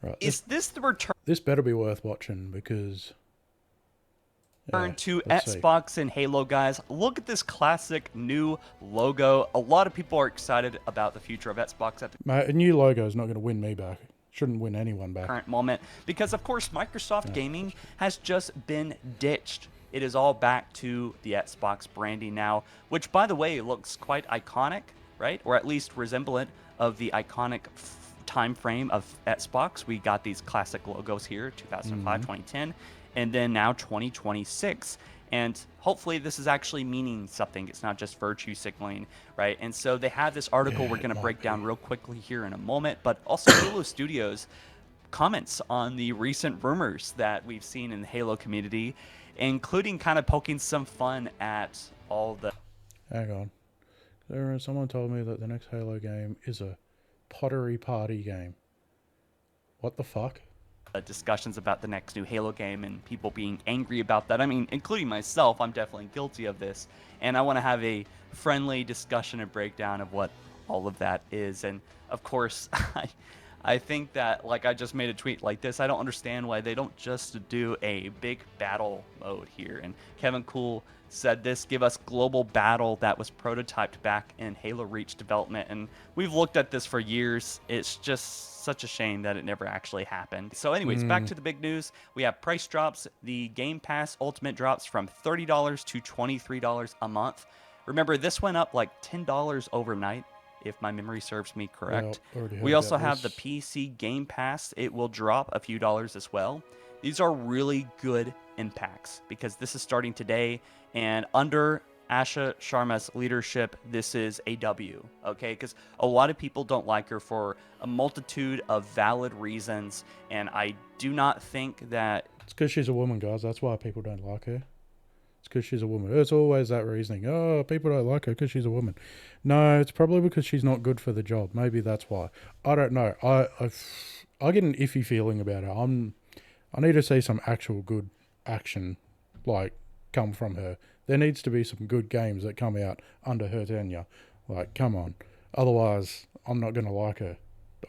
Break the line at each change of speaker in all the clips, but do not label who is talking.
Right.
Is this the return
This better be worth watching because yeah.
to
Let's see.
Xbox and Halo, guys? Look at this classic new logo. A lot of people are excited about the future of Xbox at the
Mate, a new logo is not going to win me back. Shouldn't win anyone back.
current moment because, of course, Microsoft
Yeah.
Gaming has just been ditched. It is all back to the Xbox branding now, which, by the way, looks quite iconic, right? Or at least resemblant of the iconic time frame of Xbox. We got these classic logos here, 2005, 2010, and then now 2026. And hopefully this is actually meaning something. It's not just virtue signaling, right? And so they have this article
Yeah,
we're going
it
to
might
break
be.
down real quickly here in a moment, but also Halo Studios comments on the recent rumors that we've seen in the Halo community, including kind of poking some fun at all the
Hang on. Someone told me that the next Halo game is a pottery party game. What the fuck?
discussions about the next new Halo game and people being angry about that. I mean, including myself, I'm definitely guilty of this. And I want to have a friendly discussion and breakdown of what all of that is. And of course, I think that, like, I just made a tweet like this. I don't understand why they don't just do a big battle mode here. And Kevin Cool said this: give us global battle that was prototyped back in Halo Reach development. And we've looked at this for years. It's just such a shame that it never actually happened. So anyways, back to the big news. We have price drops. The Game Pass Ultimate drops from $30 to $23 a month. Remember, this went up like $10 overnight, if my memory serves me
Yeah,
correct.
already heard
We
about
also have the
this.
PC Game Pass. It will drop a few dollars as well. These are really good impacts because this is starting today, and under Asha Sharma's leadership, this is a W, okay? Because a lot of people don't like her for a multitude of valid reasons, and I do not think that
It's because she's a woman, guys. That's why people don't like her. It's because she's a woman. It's always that reasoning. Oh, people don't like her because she's a woman. No, it's probably because she's not good for the job. Maybe that's why. I don't know. I get an iffy feeling about her. I need to see some actual good action, like, come from her. There needs to be some good games that come out under her tenure. Like, come on. Otherwise, I'm not gonna like her.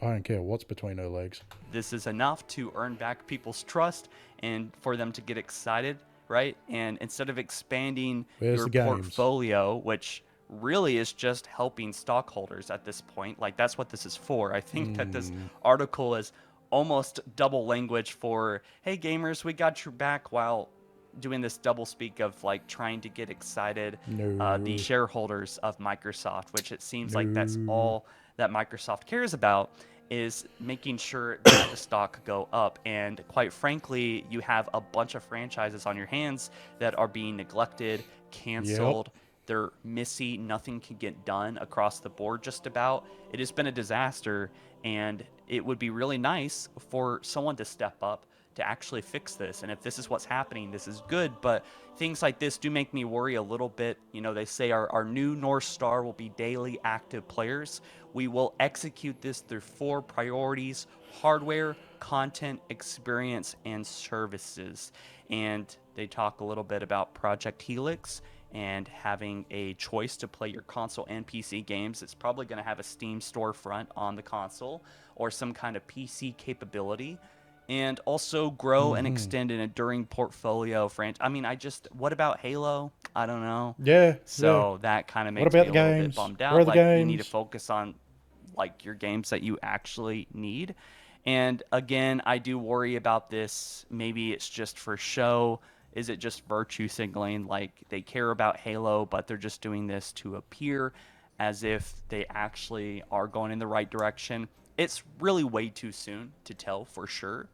I don't care what's between her legs.
this is enough to earn back people's trust and for them to get excited, right? And instead of expanding
Where's
your
the games?
portfolio, which really is just helping stockholders at this point, like that's what this is for. I think that this article is almost double language for, hey gamers, we got your back, while doing this double speak of like trying to get excited the
No,
shareholders of Microsoft, which it seems like that's
no.
all that Microsoft cares about, is making sure that the stock go up. And quite frankly, you have a bunch of franchises on your hands that are being neglected,
Yep.
canceled. They're messy. Nothing can get done across the board, just about. It has been a disaster, and it would be really nice for someone to step up to actually fix this. And if this is what's happening, this is good. But things like this do make me worry a little bit. You know, they say our new North Star will be daily active players. We will execute this through four priorities: hardware, content, experience, and services. And they talk a little bit about Project Helix and having a choice to play your console and PC games. It's probably going to have a Steam storefront on the console or some kind of PC capability, and also grow and extend an enduring portfolio franchise. I mean, what about Halo? I don't know.
Yeah, yeah.
So that kind of
What
makes
about
me
the
a little bit
games?
bummed
Where are
out.
the
Like, you need to
games?
focus on like your games that you actually need. And again, I do worry about this. Maybe it's just for show. Is it just virtue signaling? Like they care about Halo, but they're just doing this to appear as if they actually are going in the right direction. It's really way too soon to tell for sure.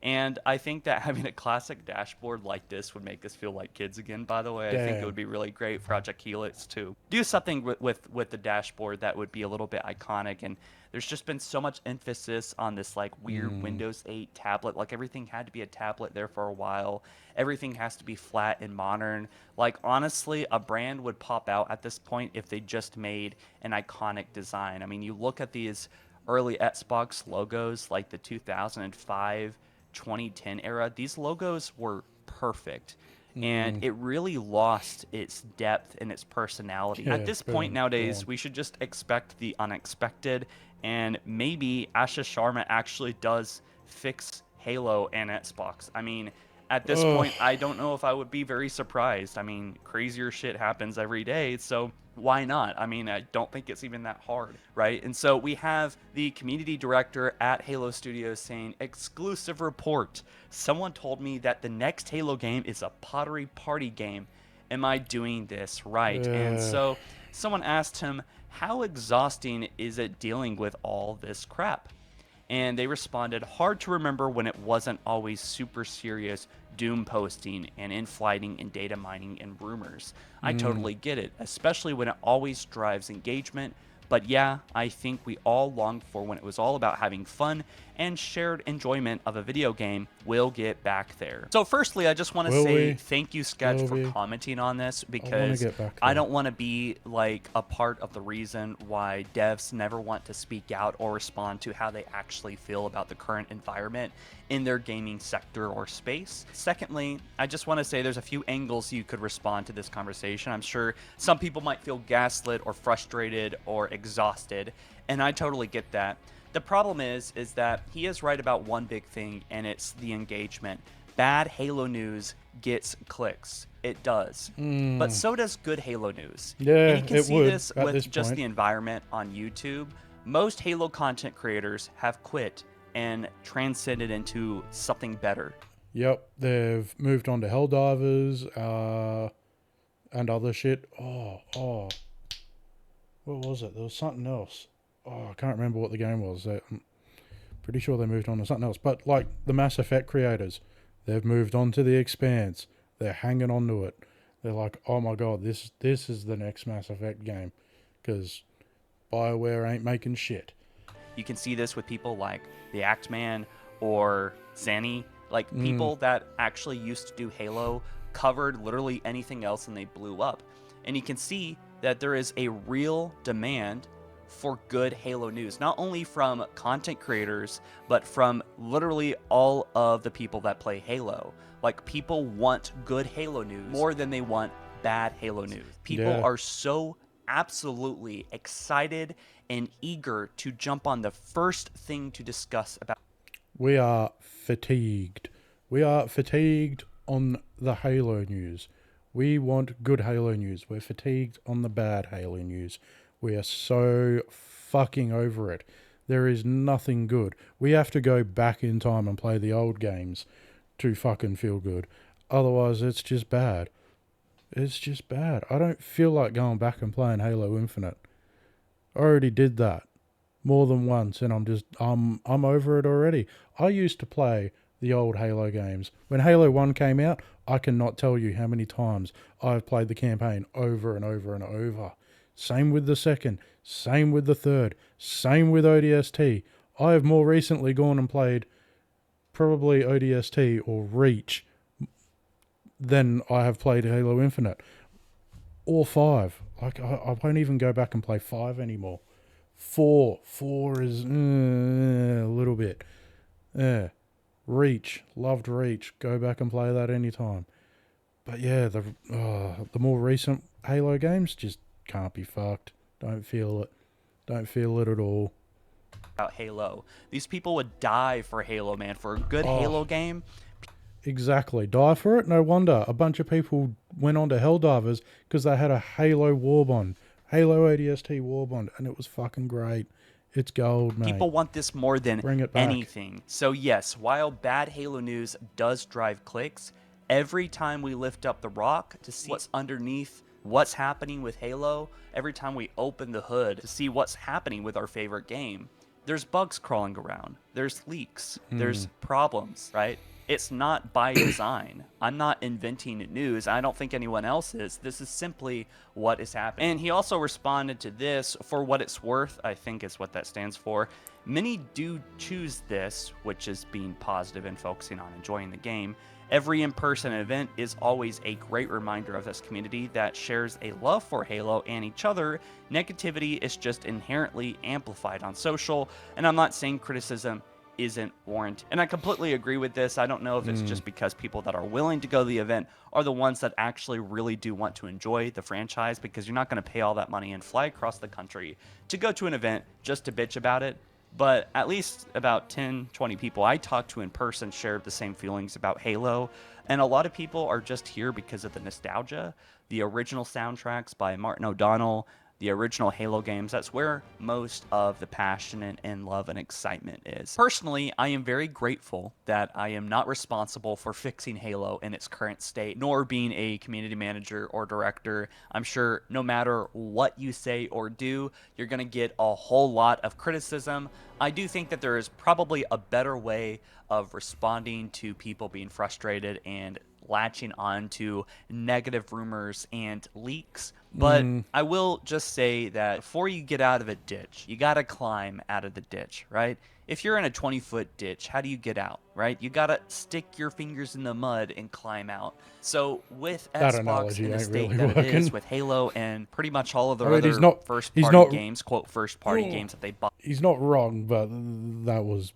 And I think that having a classic dashboard like this would make us feel like kids again. By the way, I think it would
Damn.
be really great for Project Helix to do something with the dashboard that would be a little bit iconic. And there's just been so much emphasis on this like weird Windows 8 tablet. Like everything had to be a tablet there for a while. Everything has to be flat and modern. Like honestly, a brand would pop out at this point if they just made an iconic design. I mean, you look at these early Xbox logos, like the 2005 2010 era, these logos were perfect. And it really lost its depth and its personality. At
Yeah,
this point
boom,
nowadays,
gone.
we should just expect the unexpected, and maybe Asha Sharma actually does fix Halo and Xbox. I mean, at this
Ugh.
point, I don't know if I would be very surprised. I mean, crazier shit happens every day, so why not? I mean, I don't think it's even that hard, right? And so we have the community director at Halo Studios saying, exclusive report. Someone told me that the next Halo game is a pottery party game. Am I doing this right? And so someone asked him, how exhausting is it dealing with all this crap? And they responded, hard to remember when it wasn't always super serious doom posting and inflighting and data mining and rumors. I totally get it, especially when it always drives engagement. But yeah, I think we all longed for when it was all about having fun and shared enjoyment of a video game. We'll get back there. So firstly, I just want to
Will
say
we?
thank you, Sketch,
Will
for
we?
commenting on this,
I want to
because
get back
I
there.
don't want to be like a part of the reason why devs never want to speak out or respond to how they actually feel about the current environment in their gaming sector or space. Secondly, I just want to say there's a few angles you could respond to this conversation. I'm sure some people might feel gaslit or frustrated or exhausted, and I totally get that. The problem is that he is right about one big thing, and it's the engagement. Bad Halo news gets clicks. It does. But so does good Halo news.
Yeah,
And you can
it
see
would
this
at
with
this
just
point.
the environment on YouTube. Most Halo content creators have quit and transcended into something better.
Yep, they've moved on to Helldivers and other shit. What was it? There was something else. I can't remember what the game was. I'm pretty sure they moved on to something else. But like the Mass Effect creators, they've moved on to the Expanse. They're hanging on to it. They're like, oh my god, this is the next Mass Effect game, because BioWare ain't making shit.
You can see this with people like the Actman or Zanny, like people that actually used to do Halo, covered literally anything else, and they blew up. And you can see that there is a real demand for good Halo news, not only from content creators, but from literally all of the people that play Halo. Like, people want good Halo news more than they want bad Halo news. People
Yeah.
are so absolutely excited and eager to jump on the first thing to discuss about.
We are fatigued. We are fatigued on the Halo news. We want good Halo news. We're fatigued on the bad Halo news. We are so fucking over it. There is nothing good. We have to go back in time and play the old games to fucking feel good. Otherwise, it's just bad. It's just bad. I don't feel like going back and playing Halo Infinite. I already did that more than once, and I'm over it already. I used to play the old Halo games. When Halo 1 came out, I cannot tell you how many times I've played the campaign over and over and over. Same with the second, same with the third, same with ODST. I have more recently gone and played probably ODST or Reach than I have played Halo Infinite. Or 5. Like, I won't even go back and play 5 anymore. 4 is a little bit. Reach, loved Reach. Go back and play that anytime. But yeah, the more recent Halo games just can't be fucked. Don't feel it. Don't feel it at all.
Halo. These people would die for Halo, man. For a good
Oh.
Halo game,
Exactly. Die for it? No wonder. A bunch of people went on to Helldivers because they had a Halo Warbond. Halo ODST Warbond. And it was fucking great. It's gold, mate.
people want this more than
Bring it back.
anything. So yes, while bad Halo news does drive clicks, every time we lift up the rock to see what's underneath, what's happening with Halo, every time we open the hood to see what's happening with our favorite game, there's bugs crawling around, there's leaks, there's problems, right? It's not by design. I'm not inventing news. I don't think anyone else is. This is simply what is happening. And he also responded to this, for what it's worth, I think is what that stands for. Many do choose this, which is being positive and focusing on enjoying the game. Every in-person event is always a great reminder of this community that shares a love for Halo and each other. Negativity is just inherently amplified on social, and I'm not saying criticism isn't warranted. And I completely agree with this. I don't know if it's just because people that are willing to go to the event are the ones that actually really do want to enjoy the franchise, because you're not going to pay all that money and fly across the country to go to an event just to bitch about it. But at least about 10, 20 people I talked to in person shared the same feelings about Halo. And a lot of people are just here because of the nostalgia, the original soundtracks by Martin O'Donnell, the original Halo games. That's where most of the passion and love and excitement is. Personally, I am very grateful that I am not responsible for fixing Halo in its current state, nor being a community manager or director. I'm sure no matter what you say or do, you're going to get a whole lot of criticism. I do think that there is probably a better way of responding to people being frustrated and latching on to negative rumors and leaks. But I will just say that before you get out of a ditch, you got to climb out of the ditch, right? If you're in a 20-foot ditch, how do you get out, right? You got to stick your fingers in the mud and climb out. So with
That
Xbox
analogy
in the
ain't
state
really
that it is,
working.
with Halo and pretty much all of
I
their
mean,
other first
he's
party
not,
games, quote, first party games that they bought
he's not wrong, but that was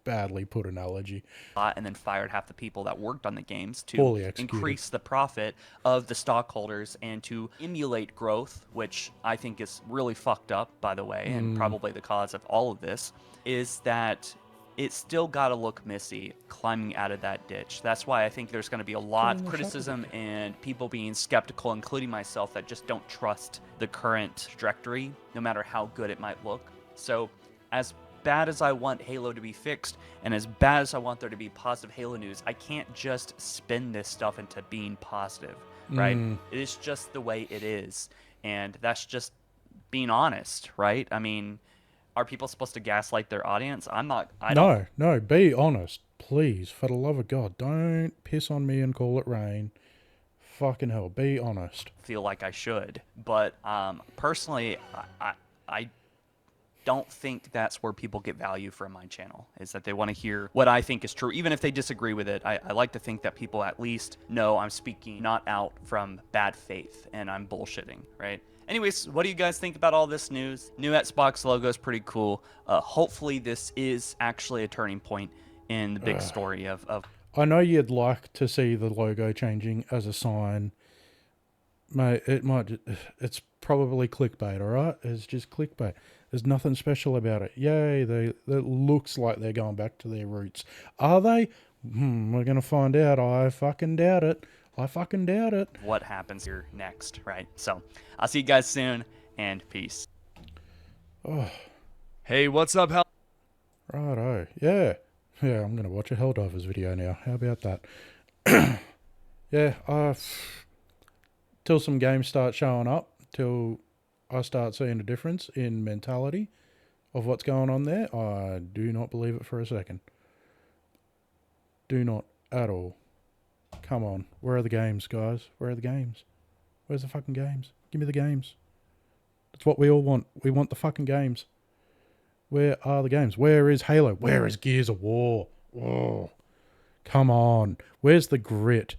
badly put analogy.
and then fired half the people that worked on the games to
Poorly executed.
increase the profit of the stockholders and to emulate growth, which I think is really fucked up, by the way, and probably the cause of all of this, is that it's still got to look messy climbing out of that ditch. That's why I think there's going to be a lot of criticism and people being skeptical, including myself, that just don't trust the current trajectory, no matter how good it might look. So as bad as I want Halo to be fixed, and as bad as I want there to be positive Halo news, I can't just spin this stuff into being positive, right? It is just the way it is, and that's just being honest, right? I mean, are people supposed to gaslight their audience? I'm not. I don't
No, be honest. Please, for the love of God, don't piss on me and call it rain. Fucking hell, be honest.
feel like I should, but personally, I don't think that's where people get value from my channel, is that they want to hear what I think is true. Even if they disagree with it, I like to think that people at least know I'm speaking not out from bad faith and I'm bullshitting, right? Anyways, what do you guys think about all this news? New Xbox logo is pretty cool. Hopefully this is actually a turning point in the big story of
I know you'd like to see the logo changing as a sign. Mate, it's probably clickbait, alright? It's just clickbait. There's nothing special about it. Yay, it looks like they're going back to their roots. Are they? We're going to find out. I fucking doubt it.
what happens here next, right? So I'll see you guys soon, and peace.
Hey, what's up, Hell?
Righto. Yeah, I'm going to watch a Helldivers video now. How about that? Yeah, till some games start showing up, till I start seeing a difference in mentality of what's going on there, I do not believe it for a second. Do not at all. Come on. Where are the games, guys? Where are the games? Where's the fucking games? Give me the games. That's what we all want. We want the fucking games. Where are the games? Where is Halo? Where is Gears of War? Oh, come on. Where's the grit?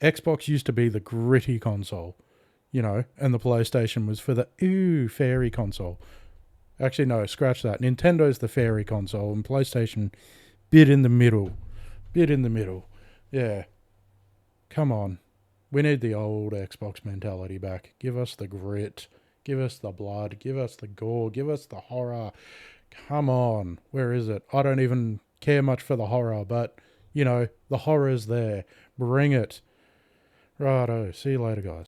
Xbox used to be the gritty console, you know, and the PlayStation was for the fairy console. Actually, no, scratch that. Nintendo's the fairy console, and PlayStation, bit in the middle. Yeah. Come on. We need the old Xbox mentality back. Give us the grit. Give us the blood. Give us the gore. Give us the horror. Come on. Where is it? I don't even care much for the horror, but, you know, the horror's there. Bring it. Righto. See you later, guys.